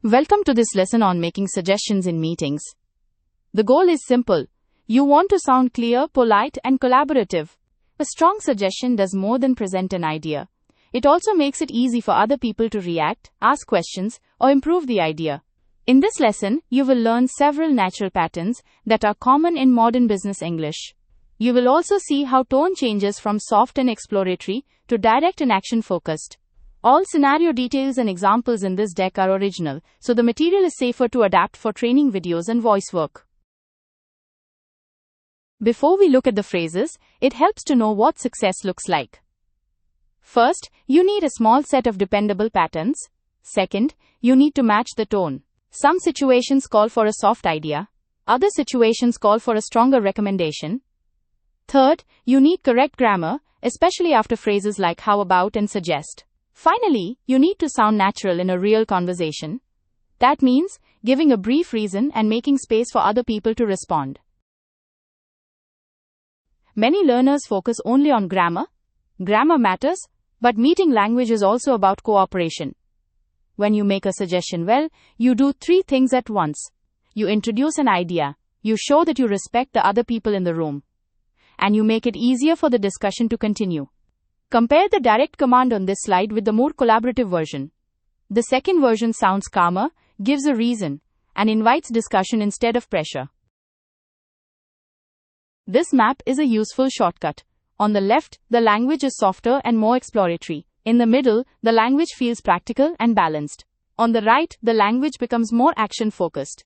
Welcome to this lesson on making suggestions in meetings. The goal is simple. You want to sound clear, polite, and collaborative. A strong suggestion does more than present an idea. It also makes it easy for other people to react, ask questions, or improve the idea. In this lesson, you will learn several natural patterns that are common in modern business English. You will also see how tone changes from soft and exploratory to direct and action-focused. All scenario details and examples in this deck are original, so the material is safer to adapt for training videos and voice work. Before we look at the phrases, it helps to know what success looks like. First, you need a small set of dependable patterns. Second, you need to match the tone. Some situations call for a soft idea. Other situations call for a stronger recommendation. Third, you need correct grammar, especially after phrases like how about and suggest. Finally, you need to sound natural in a real conversation. That means giving a brief reason and making space for other people to respond. Many learners focus only on grammar. Grammar matters, but meeting language is also about cooperation. When you make a suggestion well, you do three things at once. You introduce an idea, you show that you respect the other people in the room, and you make it easier for the discussion to continue. Compare the direct command on this slide with the more collaborative version. The second version sounds calmer, gives a reason, and invites discussion instead of pressure. This map is a useful shortcut. On the left, the language is softer and more exploratory. In the middle, the language feels practical and balanced. On the right, the language becomes more action-focused.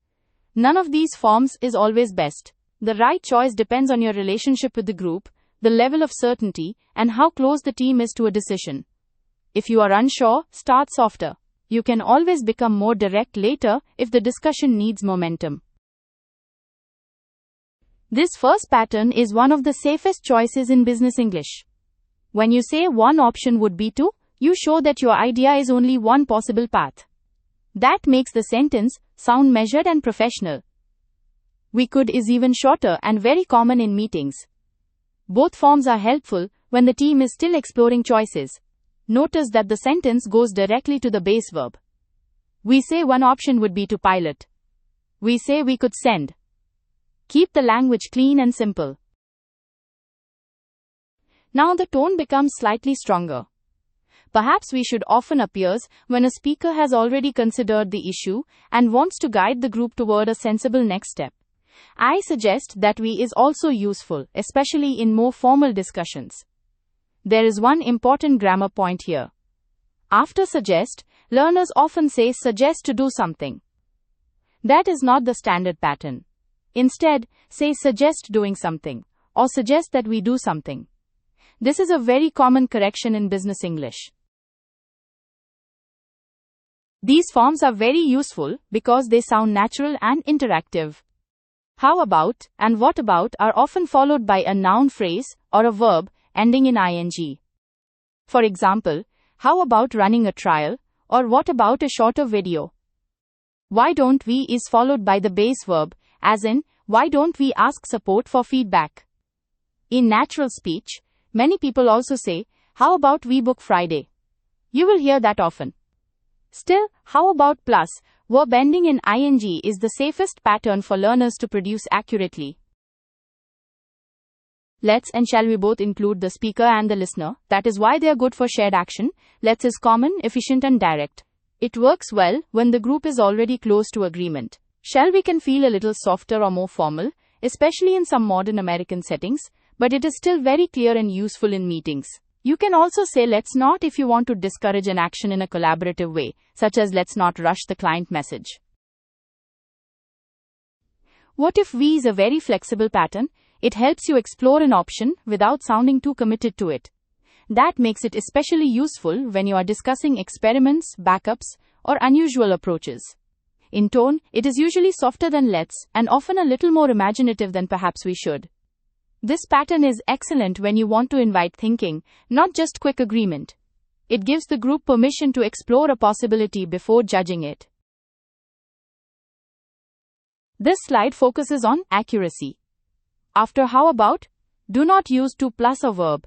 None of these forms is always best. The right choice depends on your relationship with the group, the level of certainty, and how close the team is to a decision. If you are unsure, start softer. You can always become more direct later if the discussion needs momentum. This first pattern is one of the safest choices in business English. When you say one option would be to, you show that your idea is only one possible path. That makes the sentence sound measured and professional. We could is even shorter and very common in meetings. Both forms are helpful when the team is still exploring choices. Notice that the sentence goes directly to the base verb. We say one option would be to pilot. We say we could send. Keep the language clean and simple. Now the tone becomes slightly stronger. Perhaps we should often appears when a speaker has already considered the issue and wants to guide the group toward a sensible next step. I suggest that we is also useful, especially in more formal discussions. There is one important grammar point here. After suggest, learners often say suggest to do something. That is not the standard pattern. Instead, say suggest doing something, or suggest that we do something. This is a very common correction in business English. These forms are very useful because they sound natural and interactive. How about and what about are often followed by a noun phrase or a verb ending in ing. For example, how about running a trial, or what about a shorter video? Why don't we is followed by the base verb, as in, why don't we ask support for feedback? In natural speech, many people also say, how about we book Friday? You will hear that often. Still, how about plus, verb ending in ing is the safest pattern for learners to produce accurately. Let's and shall we both include the speaker and the listener. That is why they are good for shared action. Let's is common, efficient and direct. It works well when the group is already close to agreement. Shall we can feel a little softer or more formal, especially in some modern American settings, but it is still very clear and useful in meetings. You can also say let's not if you want to discourage an action in a collaborative way, such as let's not rush the client message. What if we is a very flexible pattern? It helps you explore an option without sounding too committed to it. That makes it especially useful when you are discussing experiments, backups, or unusual approaches. In tone, it is usually softer than let's, and often a little more imaginative than perhaps we should. This pattern is excellent when you want to invite thinking, not just quick agreement. It gives the group permission to explore a possibility before judging it. This slide focuses on accuracy. After how about, do not use to plus a verb.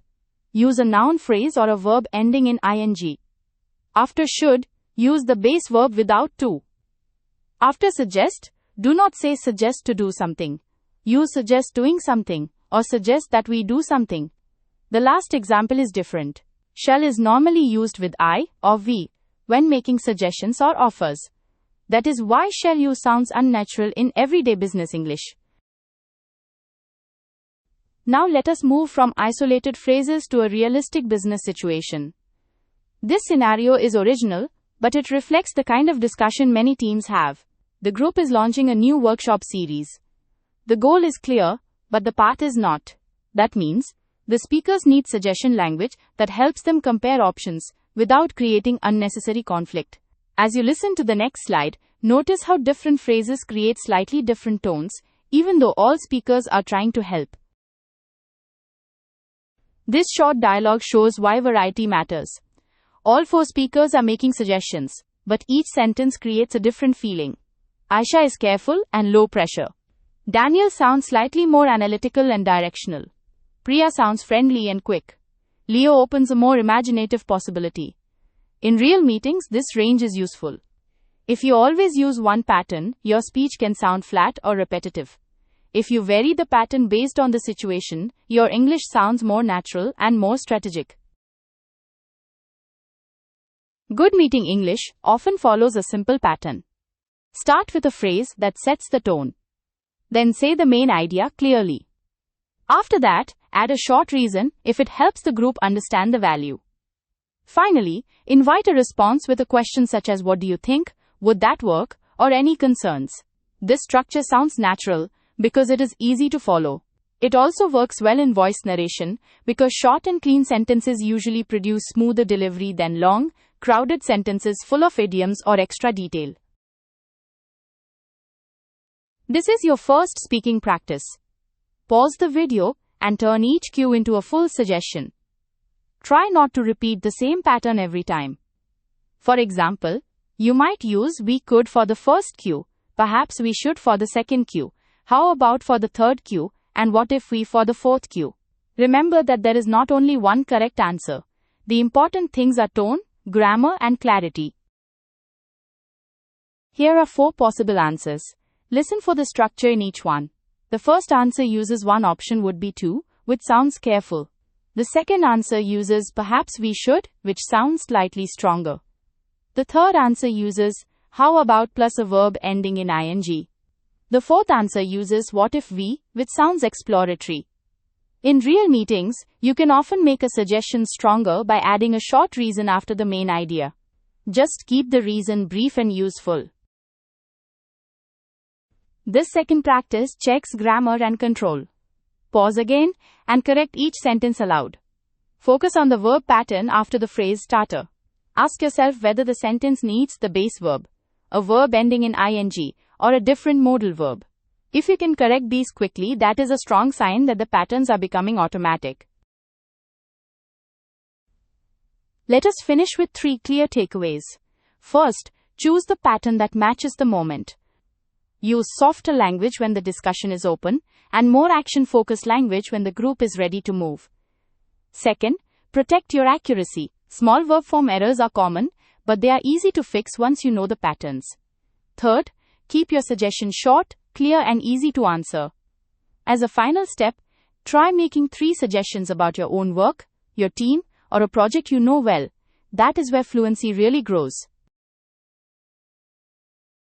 Use a noun phrase or a verb ending in ing. After should, use the base verb without to. After suggest, do not say suggest to do something. Use suggest doing something, or suggest that we do something. The last example is different. Shall is normally used with I or we when making suggestions or offers. That is why shall use sounds unnatural in everyday business English. Now let us move from isolated phrases to a realistic business situation. This scenario is original, but it reflects the kind of discussion many teams have. The group is launching a new workshop series. The goal is clear, but the path is not. That means, the speakers need suggestion language that helps them compare options without creating unnecessary conflict. As you listen to the next slide, notice how different phrases create slightly different tones, even though all speakers are trying to help. This short dialogue shows why variety matters. All 4 speakers are making suggestions, but each sentence creates a different feeling. Aisha is careful and low pressure. Daniel sounds slightly more analytical and directional. Priya sounds friendly and quick. Leo opens a more imaginative possibility. In real meetings, this range is useful. If you always use one pattern, your speech can sound flat or repetitive. If you vary the pattern based on the situation, your English sounds more natural and more strategic. Good meeting English often follows a simple pattern. Start with a phrase that sets the tone. Then say the main idea clearly. After that, add a short reason if it helps the group understand the value. Finally, invite a response with a question such as what do you think, would that work, or any concerns. This structure sounds natural because it is easy to follow. It also works well in voice narration because short and clean sentences usually produce smoother delivery than long, crowded sentences full of idioms or extra detail. This is your first speaking practice. Pause the video and turn each cue into a full suggestion. Try not to repeat the same pattern every time. For example, you might use we could for the first cue, perhaps we should for the second cue, how about for the third cue, and what if we for the fourth cue. Remember that there is not only one correct answer. The important things are tone, grammar, and clarity. Here are 4 possible answers. Listen for the structure in each one. The first answer uses one option would be to, which sounds careful. The second answer uses perhaps we should, which sounds slightly stronger. The third answer uses how about plus a verb ending in ing. The fourth answer uses what if we, which sounds exploratory. In real meetings, you can often make a suggestion stronger by adding a short reason after the main idea. Just keep the reason brief and useful. This second practice checks grammar and control. Pause again and correct each sentence aloud. Focus on the verb pattern after the phrase starter. Ask yourself whether the sentence needs the base verb, a verb ending in ing, or a different modal verb. If you can correct these quickly, that is a strong sign that the patterns are becoming automatic. Let us finish with 3 clear takeaways. First, choose the pattern that matches the moment. Use softer language when the discussion is open, and more action-focused language when the group is ready to move. Second, protect your accuracy. Small verb form errors are common, but they are easy to fix once you know the patterns. Third, keep your suggestion short, clear, and easy to answer. As a final step, try making 3 suggestions about your own work, your team, or a project you know well. That is where fluency really grows.